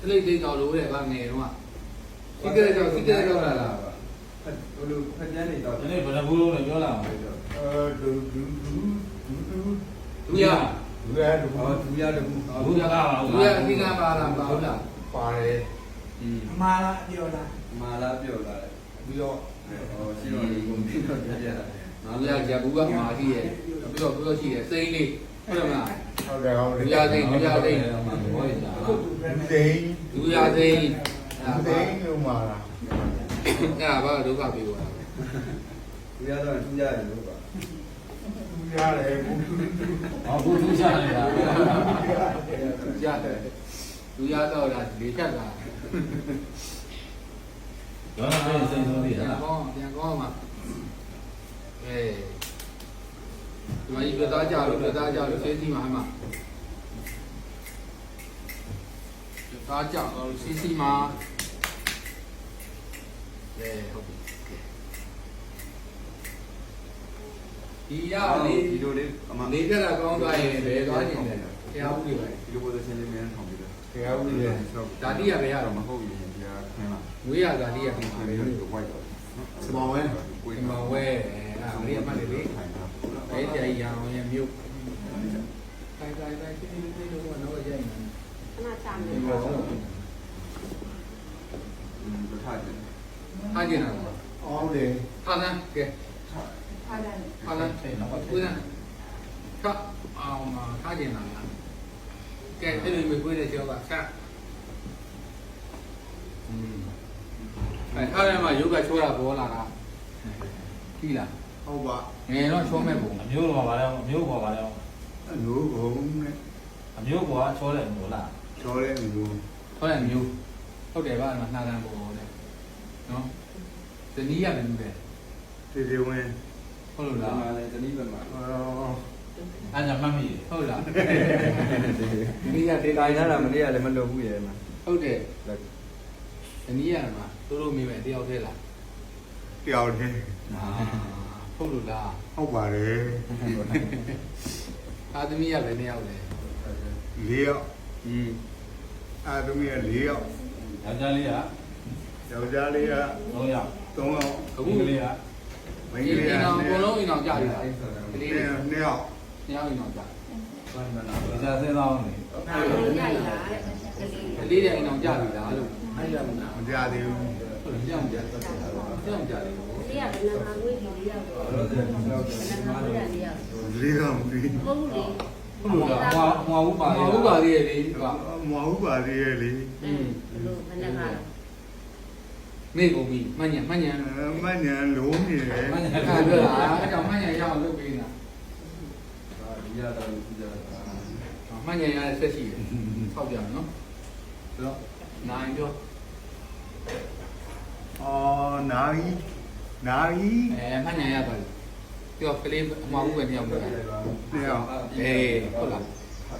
လေးသိကြောင်လို့တဲ့ဗာငယ်တော့စီကရက်ကြောက်လာလား ဘယ်လိုဖက်ကျန်းနေတော့ ဒီနေ့ဘယ်နှဘူးလုံးလဲပြောလာအောင် ဒူရရဒူရတခု ဘူးရကပါဘူး ဒူရအသိကပါလားပါဟုတ်လား ပါတယ် အမှားလားပြောလား မာလာပြောလာတယ်ပြီးတော့ရှိတော်လေးကိုပြီးတော့ပြပြတာ ဒူရဂျပူကမာရှိရဲ့ပြီးတော့ရှိရဲ့စိမ့်လေးဟုတ်တယ်မလား ဟုတ်တယ်ဟုတ်တယ် ဒူရစိမ့် မှာဘောရတာ ဒူရစိမ့် လို့မှာလား အဲ့ဘာဒုက္ခပြေသွား ဒီရတော့သူရတယ်လို့ပါသူရတယ်ဘူး ဟောဘူးသူချနေတာ ရတယ်ဒူရတော့လားလေဖြတ်လာ ရောင်းနေစိတ်ဆုံးသေးလား ပြန်ကောင်းမှာဒီမှာကြီးပြသားကြလို့ဆေးစီမှာမှာပြသားကြလို့ဆေးစီမှာဟုတ်ပြီဒီရလေး ဒီလိုလေးအမ နေပြတာကောင်းသွားရင်ဘယ်သွားခြင်းလဲတရားဥပဒေပဲ ဒီလိုပုံစံလေးမြန်ထောင်ပြီးတော့ တရားဥပဒေပဲဒါတိရပဲရတော့ မဟုတ်ဘူးဒီကခင်းလာ ငွေရတာတိရပြီ ဒီလိုကိုဝိုက်တော့ စမောဝဲဒီမောဝဲအဲ့မလေးအမှတ်လေး ထိုင်တာ အဲ့ဒီအရာအောင်ရမြို့တိုင်းတိလို့တော့ရိုက်နေ ခဏချမယ် ဒီမှာဆို တထားတယ် ထားကြည့်လား အော်လေ ထားစမ်းကဲ ထားတယ် ထားစမ်းဦးစမ်းခအောင်မှာထားကြည့်လားကဲအဲ့လိုမျိုးကိုယ်တဲ့ကျောကဆက်အဲ့ထားရမှာယောဂချိုးတာပေါ်လာတာကြည့်လား ဟုတ်ပါ ငယ်တော့ချိုးမဲ့ပုံ အမျိုးပေါ်ပါလဲအမျိုးပေါ်ပါလဲ အလို့ဘုံနဲ့ အမျိုးပေါ်ကချောတယ်မျိုးလား ချောတဲ့မျိုး ဟုတ်တယ်မျိုးဟုတ်တယ်ဗျာနှာတန်းပေါ်တယ်နော်ဇနီးရမယ်လို့တဲ့ တေတေဝင် ဟုတ်လို့လား မာလည်းတနည်းပဲမှာ အဲ့ဒါမှတ်မိ ဟုတ်လား ဒီကဒေတာရတာမနေ့ကလည်းမလုပ်ဘူးရဲ့မှာ ဟုတ်တယ်ဇနီးရမှာတို့မိမယ်တယောက်တည်းလား တယောက်တည်း ဟုတ်လို့လား ဟုတ်ပါတယ် အာသမီးရပဲနှစ်ယောက်လေ ၄ယောက်အာသမီးက၄ယောက် ယောက်ျားလေးက ယောက်ျားလေးက 3ယောက် 3ယောက် အခု ဒီကလေးက မိန်းကလေးက အိမ်အောင်အကုန်လုံးအိမ်အောင်ကြာပြီလားကလေး 2ယောက် နှစ်ယောက်အိမ်အောင်ကြာ ဒီစားစင်းသားနေ ဒါလည်းရိုက်လာတဲ့ကလေး ကလေးတွေအိမ်အောင်ကြာပြီလားလို့အဲ့ဒါမှမ မကြသေးဘူး ဟုတ်တယ်ကြောင်ကြာတယ်တယ်တယ်ကြာတယ် လေးကဘယ်နှမှာငွေကြီးလေးရောက်တော့ဘယ်နှမှာငွေရလေးရောက် လေးကမပြီး ဟုတ်လေ ဟုတ်လို့လား ဟွာဘူးပါလေ ဟုတ်ပါသေးရဲ့လေက မဟုတ်ပါသေးရဲ့လေ ဘယ်လိုဘယ်နှမှာ မေ့ကုန်ပြီမှန်ညာ မညံလုံးနေတယ် အခါပြောတာအဲ့ကြောင့်မှန်ညာရအောင်လုပ်ပေးနေတာ ဒီရတာလို့ကြည့်ကြတာ မှန်ညာရတဲ့ဆက်ရှိတယ်ဆောက်ကြနော်ဆိုတော့နိုင်ပြော အော်နာဂီ မှန်ညာရပါလေပြောကလေးအမှားဘူးပဲတယောက်ပြောတာ 2ယောက် ဟုတ်လား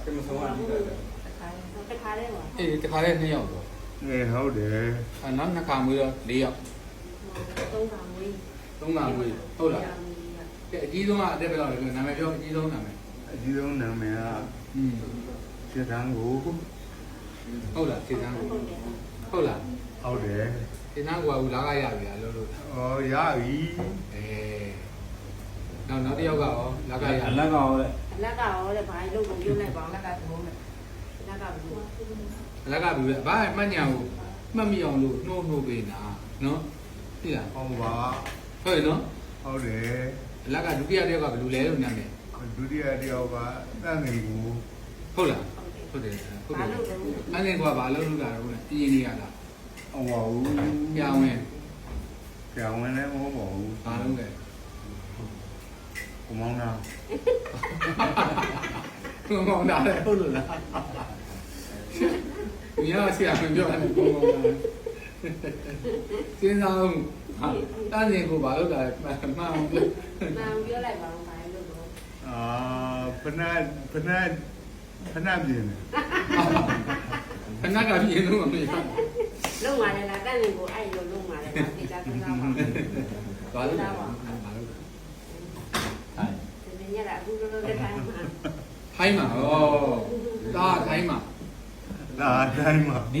ကမဆုံးအောင်ကြည့်တယ် တခါတည်းပါ အေးတခါလေး2ယောက်တော့ ဟုတ်တယ် နောက်နှစ်ခါမွေးတော့4ယောက် သုံးခါငွေ 3ခါမွေးဟုတ်လားကဲအကြီးဆုံးကအသက်ဘယ်လောက်လဲနာမည်ပြောအကြီးဆုံးနာမည် အကြီးဆုံးနာမည်ကစေတန်းကို ဟုတ်လားခြေတန်းကိုဟုတ်လား ဟုတ်တယ် ခြေတန်းကိုကလာကရပြီလားလို့လို့ အော်ရပြီ နောက်တစ်ယောက်ကရောလာကရ အလက်ကရောတဲ့ လက်ကရောတဲ့ဘာလို့ကိုပြုတ်လိုက်ပါလက်ကသဘောနဲ့လက်ကဘူး လက်ကပြီဘာမှတ်ညာကိုမှတ်မိအောင်လို့နှိုးပေးတာနော်သိလား ဟုတ်ပါ ဟုတ်နော် ဟုတ်တယ် လက်ကဒုတိယတစ်ယောက်ကဘယ်လိုလဲလို့နာမည် ဒုတိယတယောက်ကတန်နေကို ဟုတ်လားဟုတ်တယ်ဟုတ်တယ်အဲ့ဒီကွာဘာလို့လုပ်တာလဲပြင်းနေရလား ဟုတ်ပါဘူး ပြောင်းဝင် ကြောင်ဝင်လည်းမဟုတ်ပါဘူး ဘာလုပ်လဲ ကိုမောင်းတာ ဘုံမောင်တာလေဟုတ်လို့လားဒီရဆရာမပြောတယ်ဘုံမောင်တာစဉ်းစားအောင်တန်းနေကိုဘာလုပ်တာလဲမှန်အောင်ပြော နာမ်ပြောလိုက်ပါဦးဘာလို့တော့ အာဖနက်ပြင်တယ် ခဏကပြင်းလို့မဖြစ် လုံးပါလေလားတက်နေကိုအဲ့လိုလုံးပါလေလားဒီကြသုံးသားပါ ဘာလို့လဲဘာလို့လဲ ဒီနေ့ရအခုလိုလိုတဲ့တိုင်းမှာ ထိုင်းမှာဩတာထိုင်းမှာ ဒါအတိုင်းမှာ ဒီ